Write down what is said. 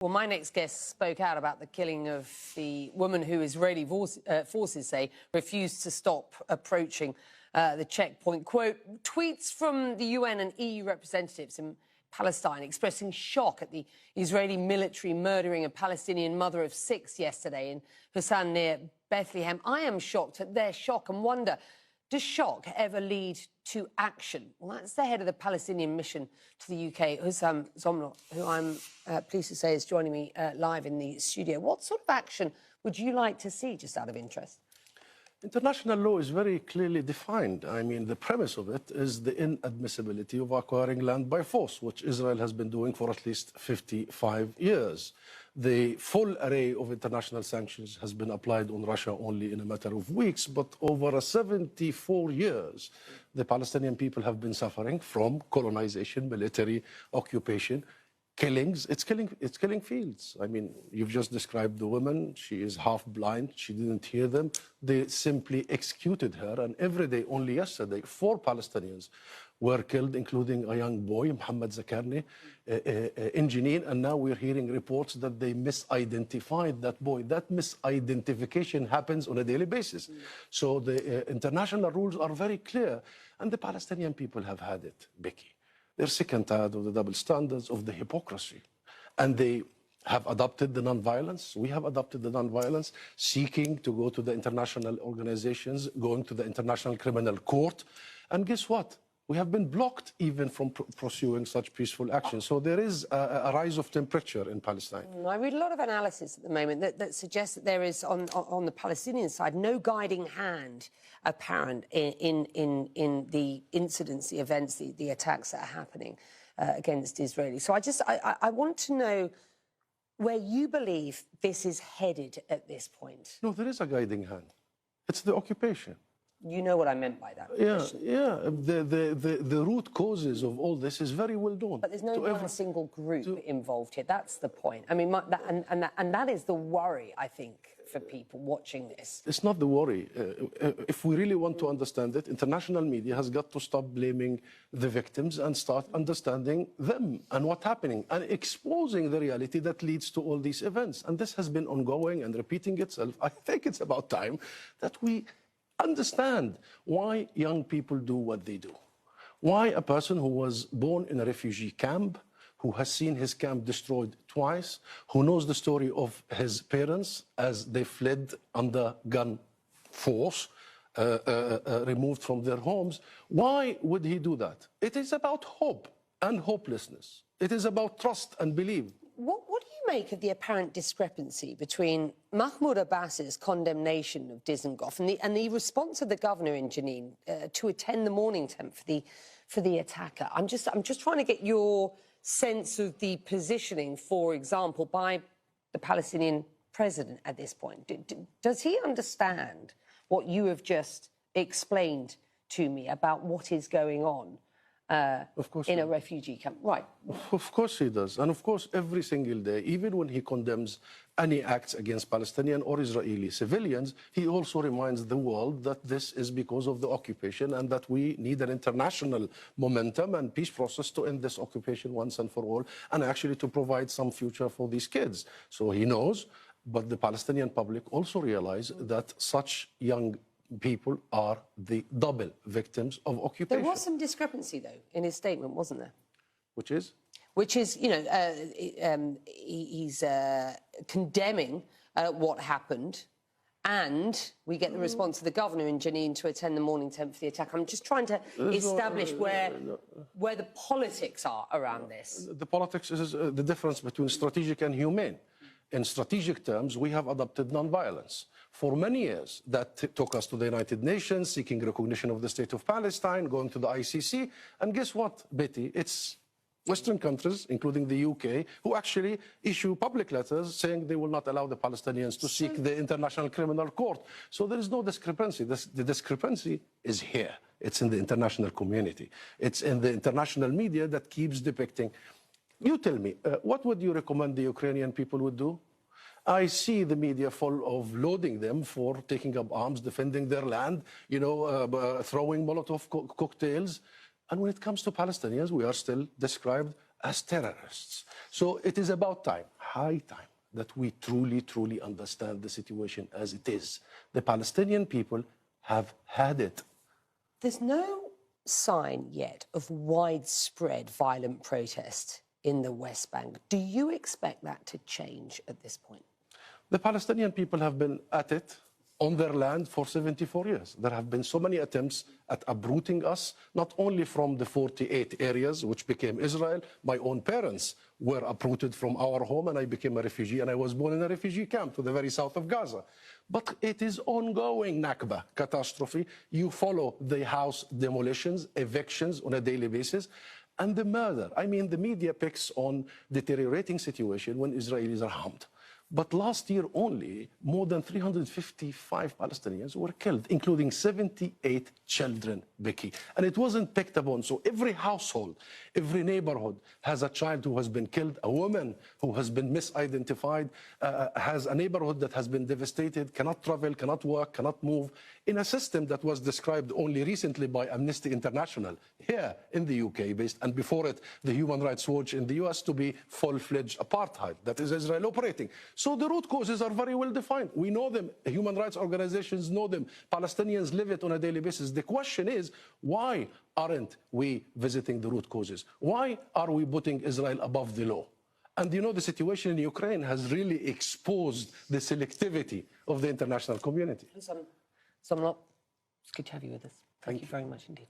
Well, my next guest spoke out about the killing of the woman who Israeli forces say refused to stop approaching the checkpoint. Quote, tweets from the UN and EU representatives in Palestine expressing shock at the Israeli military murdering a Palestinian mother of 6 yesterday in Husam near Bethlehem. I am shocked at their shock and wonder, does shock ever lead to action? Well, that's the head of the Palestinian mission to the UK, Husam Zomlot, who I'm pleased to say is joining me live in the studio. What sort of action would you like to see, just out of interest? International law is very clearly defined. I mean, the premise of it is the inadmissibility of acquiring land by force, which Israel has been doing for at least 55 years. The full array of international sanctions has been applied on Russia only in a matter of weeks, but over 74 years, the Palestinian people have been suffering from colonization, military occupation, killings. It's killing fields. I mean, you've just described the woman. She is half blind. She didn't hear them. They simply executed her. And every day, only yesterday, 4 Palestinians were killed, including a young boy, Mohammed Zakarni, in Jenin. And now we're hearing reports that they misidentified that boy. That misidentification happens on a daily basis. So the international rules are very clear. And the Palestinian people have had it, Becky. They're sick and tired of the double standards, of the hypocrisy. And they have adopted the nonviolence. We have adopted the nonviolence, seeking to go to the international organizations, going to the International Criminal Court. And guess what? We have been blocked even from pursuing such peaceful action. So there is a rise of temperature in Palestine. I read a lot of analysis at the moment that suggests that there is, on the Palestinian side, no guiding hand apparent in the incidents, the events, the attacks that are happening against Israelis. So I want to know where you believe this is headed at this point. No, there is a guiding hand. It's the occupation. You know what I meant by that. Yeah. The root causes of all this is very well known. But there's no one single group involved here. That's the point. I mean, and that is the worry, I think, for people watching this. It's not the worry. If we really want to understand it, international media has got to stop blaming the victims and start understanding them and what's happening and exposing the reality that leads to all these events. And this has been ongoing and repeating itself. I think it's about time that we understand why young people do what they do. Why a person who was born in a refugee camp, who has seen his camp destroyed twice, who knows the story of his parents as they fled under gun force, removed from their homes, why would he do that? It is about hope and hopelessness. It is about trust and belief. What do you make of the apparent discrepancy between Mahmoud Abbas's condemnation of Dizengoff and the response of the governor in Jenin to attend the mourning tent for the attacker? I'm just trying to get your sense of the positioning, for example, by the Palestinian president at this point. Does he understand what you have just explained to me about what is going on in a refugee camp? Right. Of course he does. And of course, every single day, even when he condemns any acts against Palestinian or Israeli civilians, he also reminds the world that this is because of the occupation and that we need an international momentum and peace process to end this occupation once and for all, and actually to provide some future for these kids. So he knows, but the Palestinian public also realize that such young people are the double victims of occupation. There was some discrepancy, though, in his statement, wasn't there? Which is? Which is, you know, he's condemning what happened, and we get the response of the governor in Jenin to attend the mourning tent for the attack. I'm just trying to establish where the politics are around this. The politics is the difference between strategic and humane. In strategic terms, we have adopted nonviolence. For many years, that took us to the United Nations, seeking recognition of the state of Palestine, going to the ICC. And guess what, Betty? It's Western countries, including the UK, who actually issue public letters saying they will not allow the Palestinians to seek the International Criminal Court. So there is no discrepancy. The discrepancy is here. It's in the international community. It's in the international media that keeps depicting. You tell me, what would you recommend the Ukrainian people would do? I see the media full of loading them for taking up arms, defending their land, you know, throwing Molotov cocktails. And when it comes to Palestinians, we are still described as terrorists. So it is about time. high time that we truly understand the situation as it is. The Palestinian people have had it. There's no sign yet of widespread violent protest in the West Bank. Do you expect that to change at this point? The Palestinian people have been at it on their land for 74 years. There have been so many attempts at uprooting us, not only from the 48 areas which became Israel. My own parents were uprooted from our home, and I became a refugee, and I was born in a refugee camp to the very south of Gaza. But it is ongoing Nakba catastrophe. You follow the house demolitions, evictions on a daily basis, and the murder. I mean, the media picks on deteriorating situation when Israelis are harmed. But last year only, more than 355 Palestinians were killed, including 78 children, Becky. And it wasn't picked upon. So every household, every neighborhood has a child who has been killed, a woman who has been misidentified, has a neighborhood that has been devastated, cannot travel, cannot work, cannot move, in a system that was described only recently by Amnesty International here in the UK, based, and before it, the Human Rights Watch in the US, to be full-fledged apartheid. That is Israel operating. So the root causes are very well defined. We know them. Human rights organizations know them. Palestinians live it on a daily basis. The question is, why aren't we visiting the root causes? Why are we putting Israel above the law? And you know, the situation in Ukraine has really exposed the selectivity of the international community. Husam Zomlot, it's good to have you with us. Thank you very much indeed.